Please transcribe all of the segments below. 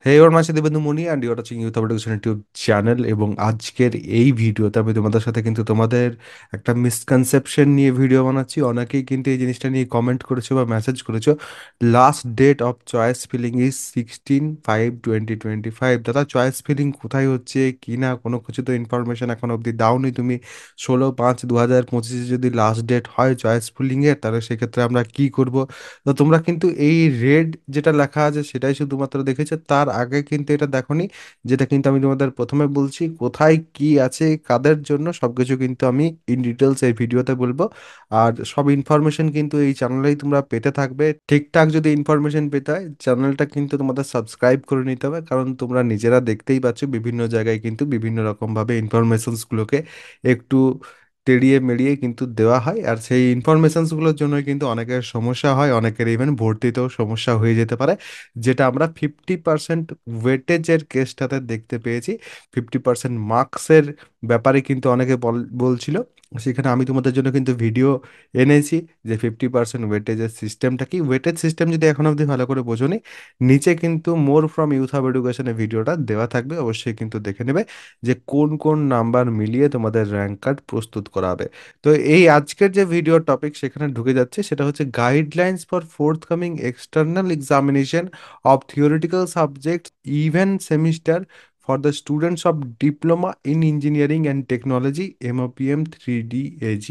Hey, everyone, my name is Muni and you're watching Youth Education YouTube channel এবং আজকের এই ভিডিওতে আমি তোমাদের সাথে কিন্তু তোমাদের একটা মিসকনসেপশন নিয়ে ভিডিও বানাচ্ছি। অনেকেই কিন্তু এই জিনিসটা নিয়ে কমেন্ট করেছো বা মেসেজ করেছো। Last date of choice filling is 16/5/2025। দাদা, চয়েস ফিলিং কোথায় হচ্ছে কি না কোনো কিছু তো ইনফরমেশন এখন অবধি দাওনি তুমি। 16/5/2025 যদি লাস্ট ডেট হয় চয়েস ফিলিংয়ের, তাহলে সেক্ষেত্রে আমরা কি করব? তো তোমরা কিন্তু এই রেড যেটা লেখা আছে সেটাই শুধুমাত্র দেখেছো, তার আগে কিন্তু এটা দেখোনি। যেটা কিন্তু আমি তোমাদের প্রথমে বলছি, কোথায় কি আছে কাদের জন্য সবকিছু কিন্তু আমি ইন ডিটেলস এই ভিডিওতে বলবো। আর সব ইনফরমেশন কিন্তু এই চ্যানেলেই তোমরা পেতে থাকবে। ঠিকঠাক যদি ইনফরমেশন পেতে হয়, চ্যানেলটা কিন্তু তোমাদের সাবস্ক্রাইব করে নিতে হবে, কারণ তোমরা নিজেরা দেখতেই পাচ্ছ বিভিন্ন জায়গায় কিন্তু বিভিন্ন রকমভাবে ইনফরমেশনসগুলোকে একটু তেড়িয়ে মেড়িয়ে কিন্তু দেওয়া হয়। আর সেই ইনফরমেশনসগুলোর জন্য কিন্তু অনেকের সমস্যা হয়, অনেকের ইভেন ভর্তিতেও সমস্যা হয়ে যেতে পারে, যেটা আমরা 50% ওয়েটেজের কেসটাতে দেখতে পেয়েছি। 50% মার্কসের ব্যাপারে কিন্তু অনেকে বলছিল। সেখানে আমি তোমাদের জন্য কিন্তু ভিডিও এনেছি যে 50% ওয়েটেজের সিস্টেমটা কি। ওয়েটেজ সিস্টেম যদি এখন অবধি ভালো করে বোঝোনি, নিচে কিন্তু মোর ফ্রম ইউথ হাব এডুকেশনের ভিডিওটা দেওয়া থাকবে, অবশ্যই কিন্তু দেখে নেবে যে কোন কোন নাম্বার মিলিয়ে তোমাদের র্যাঙ্ক কার্ড প্রস্তুত করা হবে। তো এই আজকের যে ভিডিও টপিক সেখানে ঢুকে যাচ্ছে, সেটা হচ্ছে guidelines for fourth coming external examination of theoretical subject even semester for the students of diploma in engineering and technology MOPM 3D AG।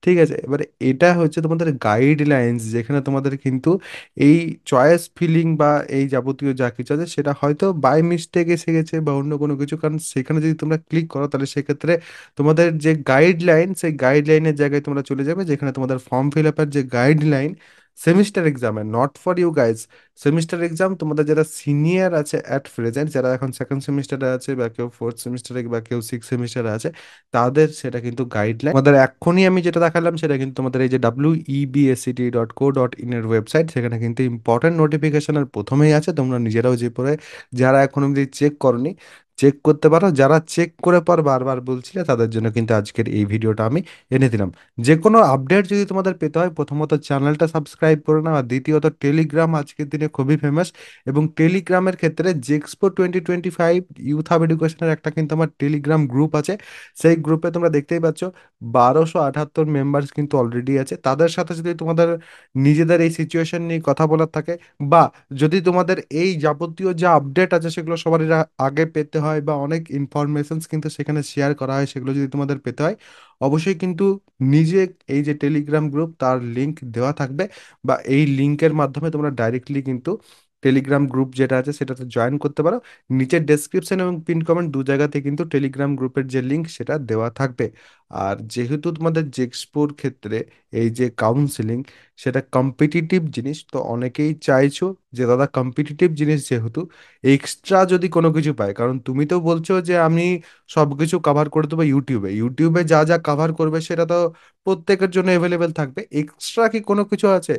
ঠিক আছে, এবারে এটা হচ্ছে তোমাদের গাইডলাইন্স, যেখানে তোমাদের কিন্তু এই চয়েস ফিলিং বা এই যাবতীয় যা কিছু আছে সেটা হয়তো বাই মিস্টেক এসে গেছে বা অন্য কোনো কিছু, কারণ সেখানে যদি তোমরা ক্লিক করো তাহলে সেক্ষেত্রে তোমাদের যে গাইডলাইন, সেই গাইডলাইনের জায়গায় তোমরা চলে যাবে, যেখানে তোমাদের ফর্ম ফিল আপের যে গাইডলাইন সেমিস্টার এক্সামে, not for you guys. Semester exam তোমাদের যারা সিনিয়র আছে অ্যাট প্রেজেন্ট, যারা এখন সেকেন্ড সেমিস্টারে আছে বা কেউ ফোর্থ সেমিস্টারে বা কেউ সিক্স সেমিস্টারে আছে, তাদের সেটা কিন্তু গাইডলাইন তোমাদের এক্ষুনি আমি যেটা দেখালাম সেটা কিন্তু তোমাদের এই যে WEBSCT.co.in এর ওয়েবসাইট, সেখানে কিন্তু ইম্পর্টেন্ট নোটিফিকেশনের প্রথমেই আছে। তোমরা নিজেরাও যে পরে যারা এখন অব্দি চেক করনি, চেক করতে পারো। যারা চেক করে পর বারবার বলছিলে, তাদের জন্য কিন্তু আজকের এই ভিডিওটা আমি এনে দিলাম। যে কোনো আপডেট যদি তোমাদের পেতে হয়, প্রথমত চ্যানেলটা সাবস্ক্রাইব করে নাও, আর দ্বিতীয়ত টেলিগ্রাম আজকের দিনে খুবই ফেমাস। এবং টেলিগ্রামের ক্ষেত্রে জেক্সপো 2025 ইউথ হাব এডুকেশনের একটা কিন্তু আমার টেলিগ্রাম গ্রুপ আছে। সেই গ্রুপে তোমরা দেখতেই পাচ্ছ 1278 মেম্বার্স কিন্তু অলরেডি আছে। তাদের সাথে যদি তোমাদের নিজেদের এই সিচুয়েশন নিয়ে কথা বলার থাকে, বা যদি তোমাদের এই যাবতীয় যে আপডেট আছে সেগুলো সবার আগে পেতে হয়, বা অনেক ইনফরমেশনস কিন্তু সেখানে শেয়ার করা হয়, সেগুলো যদি তোমাদের পেতে হয়, অবশ্যই কিন্তু নিজে এই যে টেলিগ্রাম গ্রুপ তার লিংক দেওয়া থাকবে, বা এই লিংকের মাধ্যমে তোমরা ডাইরেক্টলি কিন্তু টেলিগ্রাম গ্রুপ যেটা আছে সেটাতে জয়েন করতে পারো। নিচের ডেসক্রিপশন এবং পিন কমেন্ট দু জায়গাতে কিন্তু টেলিগ্রাম গ্রুপের যে লিংক সেটা দেওয়া থাকবে। আর যেহেতু তোমাদের জেক্সপোর ক্ষেত্রে এই যে কাউন্সিলিং, সেটা কম্পিটিটিভ জিনিস, তো অনেকেই চাইছো যে দাদা কম্পিটিটিভ জিনিস যেহেতু এক্সট্রা যদি কোনো কিছু পায়, কারণ তুমি তো বলছো যে আমি সব কিছু কাভার করে দেবো ইউটিউবে, ইউটিউবে যা যা কাভার করবে সেটা তো প্রত্যেকের জন্য অ্যাভেলেবেল থাকবে। এক্সট্রা কি কোনো কিছু আছে?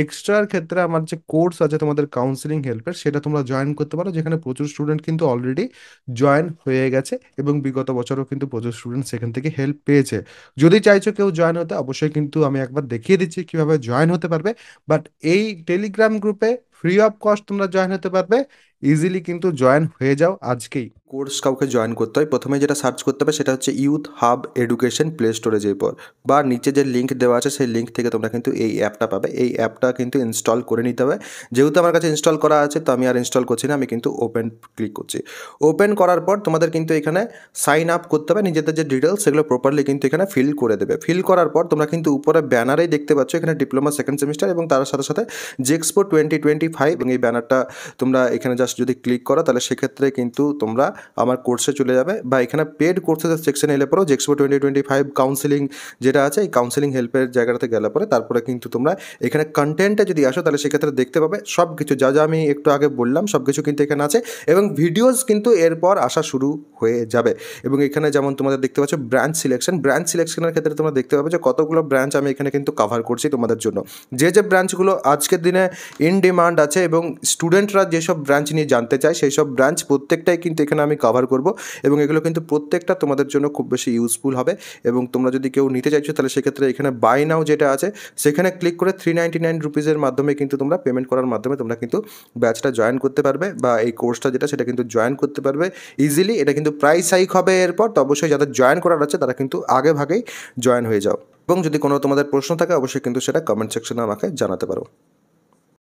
এক্সট্রার ক্ষেত্রে আমার যে কোর্স আছে তোমাদের কাউন্সিলিং হেল্পের, সেটা তোমরা জয়েন করতে পারো, যেখানে প্রচুর স্টুডেন্ট কিন্তু অলরেডি জয়েন হয়ে গেছে এবং বিগত বছরও কিন্তু প্রচুর স্টুডেন্ট সেখান থেকে হেল্প পেয়েছে। যদি চাইছো কেউ জয়েন হতে, অবশ্যই কিন্তু আমি একবার দেখিয়ে দিচ্ছি কিভাবে জয়েন হতে পারবে। বাট এই টেলিগ্রাম গ্রুপে ফ্রি অফ কস্ট তোমরা জয়েন হতে পারবে। ইজিলি কিন্তু জয়েন হয়ে যাও আজকেই। কোর্স কাউকে জয়েন করতে হয়, প্রথমে যেটা সার্চ করতে হবে সেটা হচ্ছে ইউথ হাব এডুকেশন প্লে স্টোরে যেয়ে পর, বা নিচে যে লিঙ্ক দেওয়া আছে সেই লিঙ্ক থেকে তোমরা কিন্তু এই অ্যাপটা পাবে। এই অ্যাপটা কিন্তু ইনস্টল করে নিতে হবে। যেহেতু আমার কাছে ইনস্টল করা আছে, তো আমি আর ইনস্টল করছি না, আমি কিন্তু ওপেন ক্লিক করছি। ওপেন করার পর তোমাদের কিন্তু এখানে সাইন আপ করতে হবে, নিজেদের যে ডিটেলস সেগুলো প্রপারলি কিন্তু এখানে ফিল করে দেবে। ফিল করার পর তোমরা কিন্তু উপরে ব্যানারেই দেখতে পাচ্ছ এখানে ডিপ্লোমা সেকেন্ড সেমিস্টার এবং তার সাথে সাথে জেক্সপো 2025, এবং এই ব্যানারটা তোমরা এখানে জাস্ট যদি ক্লিক করো তাহলে সেক্ষেত্রে কিন্তু তোমরা আমার কোর্সে চলে যাবে, বা এখানে পেড কোর্সের সেকশনে এলে পরেও জেক্সপো 2025 কাউন্সিলিং যেটা আছে, এই কাউন্সিলিং হেল্পের জায়গাটাতে গেলে পরে তারপরে কিন্তু তোমরা এখানে কন্টেন্টে যদি আসো তাহলে সেক্ষেত্রে দেখতে পাবে সব কিছু যা যা আমি একটু আগে বললাম, সব কিছু কিন্তু এখানে আছে। এবং ভিডিওস কিন্তু এরপর আসা শুরু হয়ে যাবে। এবং এখানে যেমন তোমাদের দেখতে পাচ্ছ ব্রাঞ্চ সিলেকশন, ব্রাঞ্চ সিলেকশনের ক্ষেত্রে তোমরা দেখতে পাবে যে কতগুলো ব্রাঞ্চ আমি এখানে কিন্তু কভার করছি তোমাদের জন্য। যে যে ব্রাঞ্চগুলো আজকের দিনে ইন ডিমান্ড আছে এবং স্টুডেন্টরা যেসব ব্রাঞ্চ নিয়ে নিয়ে জানতে চায় সেই সব ব্রাঞ্চ প্রত্যেকটাই কিন্তু এখানে আমি কভার করব, এবং এগুলো কিন্তু প্রত্যেকটা তোমাদের জন্য খুব বেশি ইউজফুল হবে। এবং তোমরা যদি কেউ নিতে চাইছো তাহলে সেক্ষেত্রে এখানে বাই নাও যেটা আছে সেখানে ক্লিক করে 399 রুপিসের মাধ্যমে কিন্তু তোমরা পেমেন্ট করার মাধ্যমে তোমরা কিন্তু ব্যাচটা জয়েন করতে পারবে, বা এই কোর্সটা যেটা সেটা কিন্তু জয়েন করতে পারবে ইজিলি। এটা কিন্তু প্রাইস হাইক হবে এরপর, তো অবশ্যই যাদের জয়েন করার আছে তারা কিন্তু আগে ভাগেই জয়েন হয়ে যাও। এবং যদি কোনো তোমাদের প্রশ্ন থাকে অবশ্যই কিন্তু সেটা কমেন্ট সেকশনে আমাকে জানাতে পারো।